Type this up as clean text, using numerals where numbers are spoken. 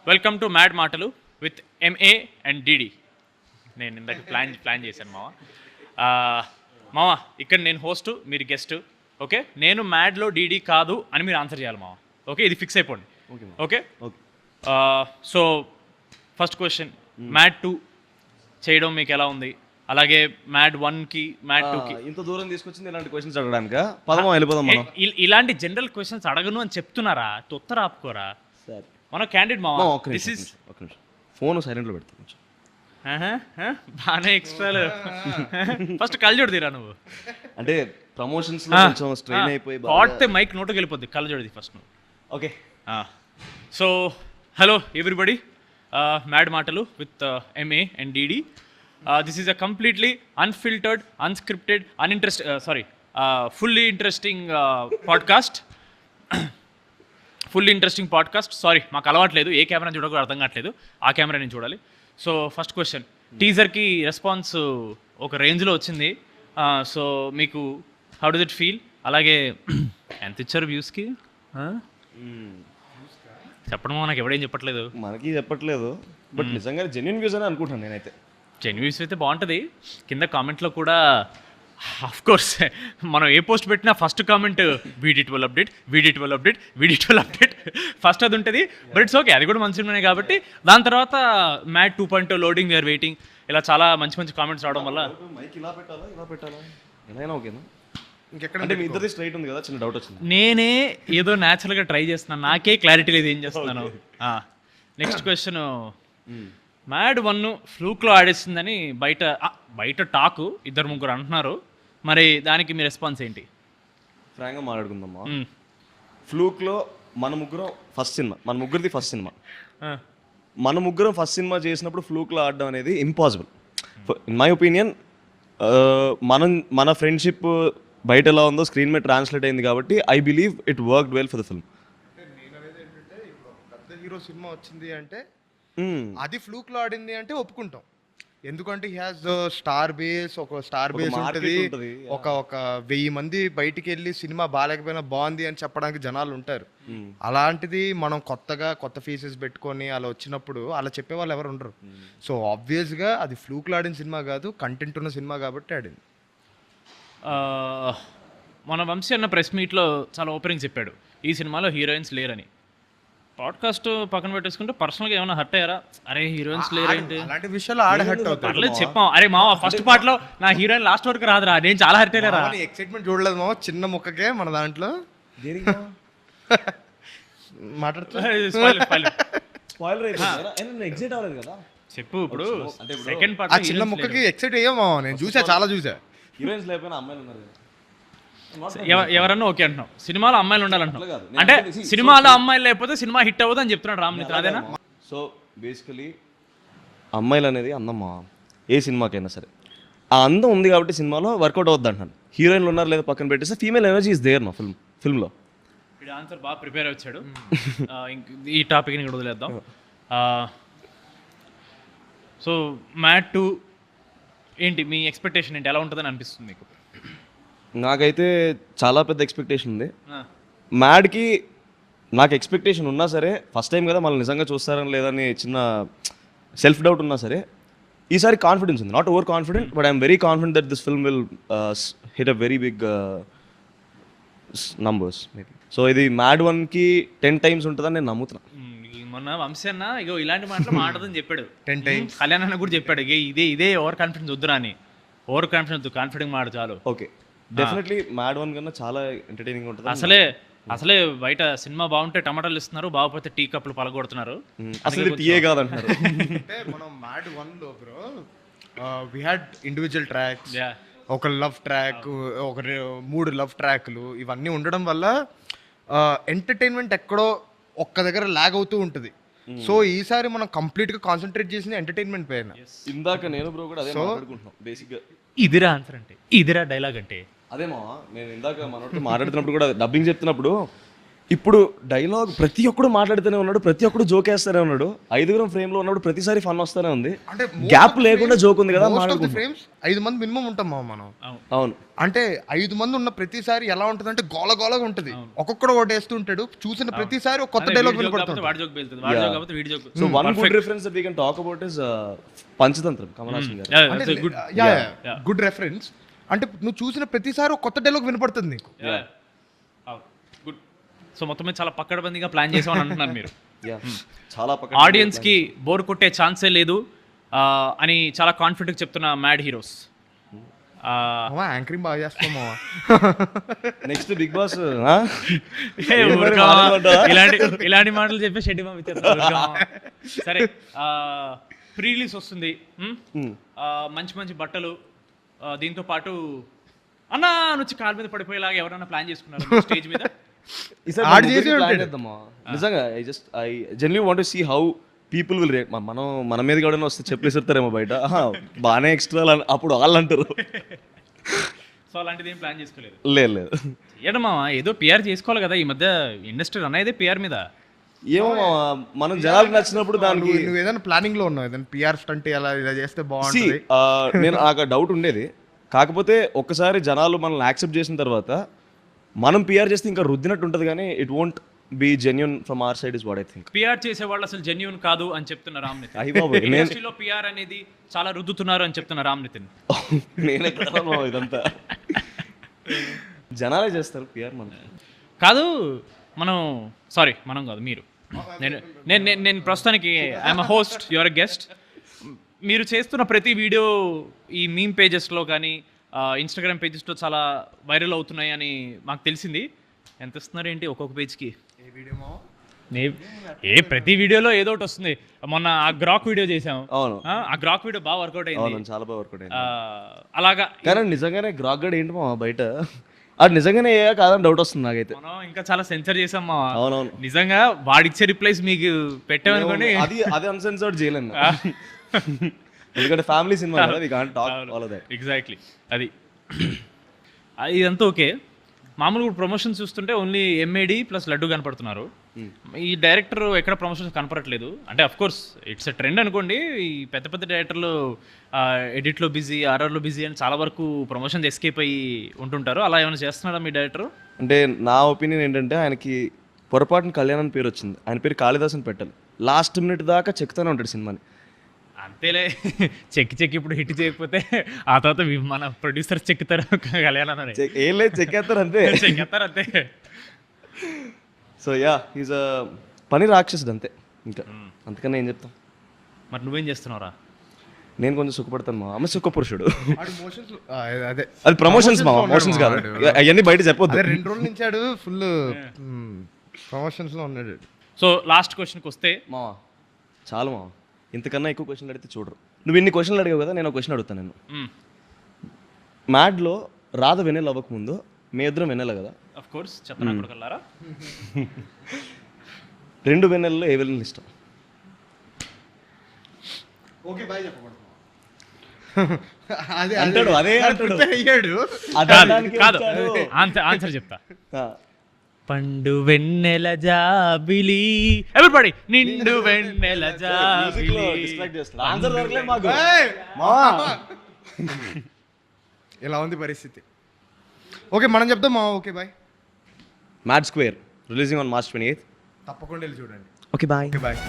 Welcome to mad మాటలు with MA and DD. నేను ఇందాక ప్లాన్ చేశాను మామ. ఇక్కడ నేను హోస్ట్, మీరు గెస్ట్. ఓకే, నేను మ్యాడ్లో డిడి కాదు అని మీరు ఆన్సర్ చేయాలి మామ. ఓకే, ఇది ఫిక్స్ అయిపోండి. Okay, so first question, mad 2 చేయడం మీకు ఎలా ఉంది? అలాగే మ్యాడ్ 1కి మ్యాడ్ 2కి ఇంత దూరం తీసుకొచ్చింది ఇలాంటి క్వశ్చన్స్ అడగడానికి. పదమా వెళ్ళిపోదాం మనం. ఇలాంటి జనరల్ క్వశ్చన్స్ అడగను అని చెప్తున్నారా? తొత్తర ఆపుకోరా మన క్యాండిడేట్ మామ. దిస్ ఇస్ ఫోన్ సైలెంట్లో పెడతాను. బాగానే ఎక్స్ట్రాలు. ఫస్ట్ కళ్ళజోడు తీరా నువ్వు. అంటే ప్రమోషన్స్ లో కొంచెం స్ట్రెయిన్ అయిపోయి పాడితే మైక్ నోటుకి వెళ్ళిపోద్ది. కళ్ళజోడిది ఫస్ట్ నువ్వు. Okay, so hello everybody, mad మాటలు with MA and DD. This is a completely unfiltered, unscripted, fully interesting podcast. Full interesting podcast. Sorry, మాకు అలవాట్లేదు, ఏ కెమెరా చూడకూడదు అర్థం కావట్లేదు, ఆ కెమెరా నేను చూడాలి. సో ఫస్ట్ క్వశ్చన్, టీజర్కి రెస్పాన్స్ ఒక రేంజ్లో వచ్చింది. సో మీకు హౌ డస్ ఇట్ ఫీల్? అలాగే ఎంత ఇచ్చారు వ్యూస్కి చెప్పడం? నాకు ఎవడేం చెప్పట్లేదు. మనకి చెప్పట్లేదు, బట్ నిజంగా జెన్యూన్ వ్యూస్ అని అనుకుంటాను నేనైతే. జెన్యూన్ వ్యూస్ అయితే బాగుంటుంది. కింద కామెంట్లో కూడా ఆఫ్ కోర్స్ మనం ఏ పోస్ట్ పెట్టినా first comment VD12 update, VD12 update, VD12 update first అది ఉంటుంది. బట్ ఇట్స్ ఓకే, అది కూడా మంచి సినిమానే కాబట్టి. దాని తర్వాత మ్యాడ్ 2.0 లోడింగ్, వీఆర్ వెయిటింగ్, ఇలా చాలా మంచి మంచి కామెంట్స్ రావడం వల్ల మైక్ ఇలా పెట్టాలా ఎలా ఓకేనా? ఇంకెక్కడ మీ ఇద్దరిది స్ట్రైట్ ఉంది కదా, చిన్న డౌట్ వచ్చింది. నేనే ఏదో న్యాచురల్గా ట్రై చేస్తున్నాను, నాకే క్లారిటీ లేదు ఏం చేస్తున్నాను. నెక్స్ట్ క్వశ్చన్, మ్యాడ్ 1 ఫ్లూక్లో ఆడేస్తుందని బయట టాకు 2-3 అంటున్నారు. మరి దానికి మీ రెస్పాన్స్ ఏంటి? ఫ్రాంక్గా మాట్లాడుకుందామా. ఫ్లూక్లో మన ముగ్గురిది ఫస్ట్ సినిమా. మన ముగ్గురం ఫస్ట్ సినిమా చేసినప్పుడు ఫ్లూక్లో ఆడడం అనేది ఇంపాసిబుల్. ఇన్ మై ఒపీనియన్, మన ఫ్రెండ్షిప్ బయట ఎలా ఉందో స్క్రీన్ మీద ట్రాన్స్లేట్ అయింది కాబట్టి I believe it worked well for the film. నేను అనేది ఏంటంటే, ఇప్పుడు పెద్ద హీరో సినిమా వచ్చింది అంటే అది ఫ్లూక్లో ఆడింది అంటే ఒప్పుకుంటాం. ఎందుకంటే హీ హాజ్ స్టార్ బేస్ ఉంటుంది. ఒక 1000 మంది బయటికి వెళ్ళి సినిమా బాగాలేకపోయినా బాగుంది అని చెప్పడానికి జనాలు ఉంటారు. అలాంటిది మనం కొత్త ఫేసెస్ పెట్టుకొని అలా వచ్చినప్పుడు అలా చెప్పే వాళ్ళు ఎవరు ఉండరు. సో ఆబ్వియస్గా అది ఫ్లూక్లో ఆడిన సినిమా కాదు, కంటెంట్ ఉన్న సినిమా కాబట్టి ఆడింది. మన వంశీ అన్న ప్రెస్ మీట్లో చాలా ఓపెనింగ్ చెప్పాడు, ఈ సినిమాలో హీరోయిన్స్ లేరని. పాడ్కాస్ట్ పక్కన పెట్టేసుకుంటే పర్సనల్గా ఏమైనా హర్ట్ అయ్యారా? అరే హీరోయిన్స్ లేరేంటి అలాంటి విషయాలు హర్ట్ అవుతారు. చెప్పాం, అరే మావా ఫస్ట్ పార్ట్ లో నా హీరోయిన్ లాస్ట్ వరకు రాదురా, నేను చాలా హర్ట్ అయ్యారా. ఎక్సైట్మెంట్ చూడలేదు మావా, చిన్న ముక్కకే మన దాంట్లో చెప్పు. ఇప్పుడు సెకండ్ పార్ట్ చిన్న ముక్కకి ఎక్సైట్ అయ్యా మావా, నేను చాలా చూసా. హీరోయిన్స్ లేకపోయినా అమ్మాయిలు ఉన్నారు. ఎవరన్నా ఓకే అంటున్నావు, సినిమాలో అమ్మాయిలు ఉండాలంటున్నావు. అంటే సినిమాలో అమ్మాయిలు లేకపోతే సినిమా హిట్ అవ్వదు అని చెప్తున్నాడు రామ్నిత్ర, అదేనా? సో బేసికలీ అమ్మాయిలు అనేది అందమ్మా, ఏ సినిమాకైనా సరే ఆ అందం ఉంది కాబట్టి సినిమాలో వర్కౌట్ అవుద్ది అంటాను. హీరోయిన్లు ఉన్నారు లేదా పక్కన పెట్టేస్తే ఫీమేల్ ఎనర్జీ ఇస్ దేర్ మా ఫిల్మ్లో. ఇది ఆన్సర్ బాగా ప్రిపేర్ వచ్చాడు. ఈ టాపిక్ని కూడా వదిలేద్దాం. సో మ్యాడ్ 2 ఏంటి మీ ఎక్స్పెక్టేషన్ ఏంటి? ఎలా ఉంటుందని అనిపిస్తుంది మీకు? నాకైతే చాలా పెద్ద ఎక్స్పెక్టేషన్ ఉంది. మ్యాడ్కి నాకు ఎక్స్పెక్టేషన్ ఉన్నా సరే, ఫస్ట్ టైం కదా మళ్ళీ నిజంగా చూస్తారని లేదని చిన్న సెల్ఫ్ డౌట్ ఉన్నా సరే, ఈసారి కాన్ఫిడెన్స్ ఉంది. Not over confident, but I'm very confident that this film will hit a very big numbers maybe. So ఇది మ్యాడ్ 1కి 10 times ఉంటుందని నేను నమ్ముతున్నా. మొన్న వంశీ అన్న ఇగో ఇలాంటి మాటలు మాట్లాడదని చెప్పాడు 10 times. కళ్యాణ్ అన్న కూడా చెప్పాడు, ఇదే ఓవర్ కాన్ఫిడెన్స్ వద్దురా అని. ఓవర్ కాన్ఫిడెన్స్ వద్దు, కాన్ఫిడెంట్ మాట చాలు. ఓకే, డెఫినెట్లీ మ్యాడ్ 1 కన్నా చాలా ఎంటర్టైనింగ్ ఉంటుంది. అసలే బయట సినిమా బాగుంటే టమాటాలు ఇస్తున్నారు, బాగుపోతే టీ కప్పులు పలగొడుతున్నారు. అసలు టీయే కాదంటున్నారు. అంటే మనం మ్యాడ్ 1లో bro we had individual tracks, ఒక లవ్ ట్రాక్, ఒక 3 లవ్ ట్రాక్లు, ఇవన్నీ ఉండడం వల్ల ఎంటర్టైన్మెంట్ ఎక్కడో ఒక్క దగ్గర లాగ్ అవుతూ ఉంటుంది. సో ఈసారి మనం కంప్లీట్గా కాన్సన్ట్రేట్ చేసిన ఎంటర్టైన్మెంట్ పైన. ఇందాక నేను బ్రో కూడా అదే మాట్లాడుకుంటున్నాం బేసిక్గా. ఇదిరా ఆన్సర్ అంటే, ఇదిరా డైలాగ్ అంటే. అదేమా నేను ఇందాక మనతో మాట్లాడుతున్నప్పుడు కూడా డబ్బింగ్ చెప్తున్నప్పుడు ఇప్పుడు డైలాగ్ ప్రతి ఒక్కడు మాట్లాడుతూనే ఉన్నాడు, ప్రతి ఒక్కడు జోక్ వేస్తూనే ఉన్నాడు. 5 ఫ్రేమ్ లో ఉన్నప్పుడు ప్రతిసారి ఫన్ వస్తూనే ఉంది. అంటే గ్యాప్ లేకుండా జోక్ ఉంది కదా. ఫ్రేమ్స్ 5 మంది మినిమం ఉంటాం మనం. అవును, అంటే 5 మంది ఉన్న ప్రతిసారి ఎలా ఉంటుంది అంటే గోలగా ఉంటుంది. ఒక్కొక్కడు ఒకటి వేస్తుంటాడు, చూసిన ప్రతిసారి ఒక కొత్త డైలాగ్ వినపడుతుంది. So one good reference that we can talk about is Panchatantram, Kamal Haasan garu. Good reference. అంటే నువ్వు చూసిన ప్రతిసారి ఒక కొత్త డైలాగ్ వినపడుతుంది నీకు. గుడ్. సో మొత్తం మీద చాలా పక్కడబందిగా ప్లాన్ చేసామని అంటున్నారు మీరు. చాలా ఆడియన్స్ కి బోర్ కొట్టే ఛాన్సే లేదు అని చాలా కాన్ఫిడెంట్ చెప్తున్న మ్యాడ్ హీరోస్. యాంకరింగ్ బాగా చేస్తామా. నెక్స్ట్ బిగ్ బాస్ ఇలాంటి మాటలు చెప్పి షెడ్డి సరే. ప్రీ రిలీజ్ వస్తుంది, మంచి బట్టలు, దీంతో పాటు అన్నా నుంచి కాలు మీద పడిపోయేలాగా ఎవరైనా ప్లాన్ చేసుకున్నారు స్టేజ్ మీద? నిజంగా I genuinely want to see how people will react. మన మీద కూడా వస్తే చెప్పలేసేస్తారేమో బయట, బాగానే ఎక్స్ట్రా అప్పుడు వాళ్ళు అంటారు. సో అలాంటిది ఏం ప్లాన్ చేసుకోలేదు? లేదు ఏడమ్మా, ఏదో పిఆర్ చేసుకోవాలి కదా. ఈ మధ్య ఇండస్ట్రీ రన్ అయితే పిఆర్ మీద. ఏమో మనం జనాలకు నచ్చినప్పుడు దానికి. నువ్వు ఏదైనా ప్లానింగ్ లో ఉన్నావు, ఏదైనా పిఆర్ స్టంట్ ఇలా చేస్తే బాగుంటుంది? నేను నాకు డౌట్ ఉండేది. కాకపోతే ఒక్కసారి జనాలు మనల్ని యాక్సెప్ట్ చేసిన తర్వాత మనం పిఆర్ చేస్తే ఇంకా రుద్దినట్టు ఉంటుంది, కానీ it won't be genuine from our side is what I think. PR చేసే వాళ్ళు అసలు జెన్యూన్ కాదు అని చెప్తున్న రామ్ నితిన్. ఇండస్ట్రీలో పిఆర్ అనేది చాలా రుద్దుతున్నారు అని చెప్తున్న రామ్ నితిన్. నేనే ఇదంతా జనాలే చేస్తారు పిఆర్. మనం కాదు, మనం కాదు, మీరు. నేను ప్రస్తుతానికి I'm a host, your a guest. మీరు చేస్తున్న ప్రతి వీడియో ఈ మీమ్ పేజెస్లో కానీ ఇన్స్టాగ్రామ్ పేజెస్లో చాలా వైరల్ అవుతున్నాయి అని మాకు తెలిసింది. ఎంత ఇస్తున్నారు ఏంటి ఒక్కొక్క పేజ్కి? ప్రతి వీడియోలో ఏదో ఒకటి వస్తుంది. మొన్న ఆ గ్రాక్ వీడియో చేసాం. అవును, ఆ గ్రాక్ వీడియో బాగా వర్కౌట్ అయింది. చాలా బాగా వర్కౌట్ అయింది. అలాగా. కానీ నిజంగానే గ్రాక్ గడ్ ఏంటి మా బయట అది నిజంగానే కాదని డౌట్ వస్తుంది నాకైతే. మనం ఇంకా చాలా సెన్సర్ చేసాం మా. అవునవును, నిజంగా వాడిచ్చే రిప్లైస్ మీకు పెట్టామనుకోండి, అది అన్సెన్సర్డ్ చేయలేను. ఎందుకంటే ఫ్యామిలీ సినిమా కదా, we can't talk all of that. Exactly. అది ఇదంతా ఓకే. మామూలుగా ప్రమోషన్స్ చూస్తుంటే ఓన్లీ ఎంఏడి ప్లస్ లడ్డు కనపడుతున్నారు. ఈ డైరెక్టర్ ఎక్కడ ప్రమోషన్స్ కనపడట్లేదు. అంటే of course it's a trend అనుకోండి. ఈ పెద్ద డైరెక్టర్లు ఎడిట్లో బిజీ, ఆర్ఆర్లో బిజీ అని చాలా వరకు ప్రమోషన్స్ ఎస్కేప్ అయ్యి ఉంటుంటారు. అలా ఏమైనా చేస్తున్నాడా మీ డైరెక్టర్? అంటే నా ఒపీనియన్ ఏంటంటే, ఆయనకి పొరపాటున కళ్యాణ్ అని పేరు వచ్చింది. ఆయన పేరు కాళిదాస్ అని పెట్టాలి. లాస్ట్ మినిట్ దాకా చెక్తూనే ఉంటాడు సినిమాని. అంతేలే, చెక్కి ఇప్పుడు హిట్ చేయకపోతే ఆ తర్వాత మన ప్రొడ్యూసర్ చెక్కుతారు. కళ్యాణ్ ఏం లేదు, చెక్కేస్తారు అంతే. చెక్కేస్తారు అంతే. సో ఈజ్ అ పని రాక్షసుడు అంతే, ఇంకా అంతకన్నా ఏం చెప్తాం. మరి నువ్వేం చేస్తున్నావురా? నేను కొంచెం సుఖపడతాను మా అమ్మ, సుఖ పురుషుడు. అదే అది ప్రమోషన్స్ మా, మోషన్స్ కాదు అవన్నీ బయట చెప్పొద్దు. 2 రోజుల నుంచి ఆడు ఫుల్ ప్రమోషన్స్ లో ఉన్నాడు. సో లాస్ట్ క్వశ్చన్కి వస్తే మావా, చాలు మావా, ఇంతకన్నా ఎక్కువ క్వశ్చన్లు అడిగితే చూడరు. నువ్వు ఇన్ని క్వశ్చన్లు అడిగావు కదా, నేను ఒక క్వశ్చన్ అడుగుతాను. నేను మ్యాడ్లో రాధ వెన్నెల అవ్వకముందు మీ ఇద్దరం వెన్నెల కదా? Of course. చెప్పనా కొడుకల్లారా? 2 వెన్నెలలో ఏ వెన్నెల ఇష్టం? ఓకే బాయ్ చెప్పకూడదు. అదే కాదు, ఆన్సర్ చెప్తా. పండు వెన్నెల జాబిలి, ఎవ్రీబడి నిండు వెన్నెల జాబిలి. ఇలా ఉంది పరిస్థితి. ఓకే మనం చెప్తాం మా. Okay bye. Mad Square releasing on March 28th. తప్పకుండా వెళ్ళి చూడండి. Okay bye. బాయ్.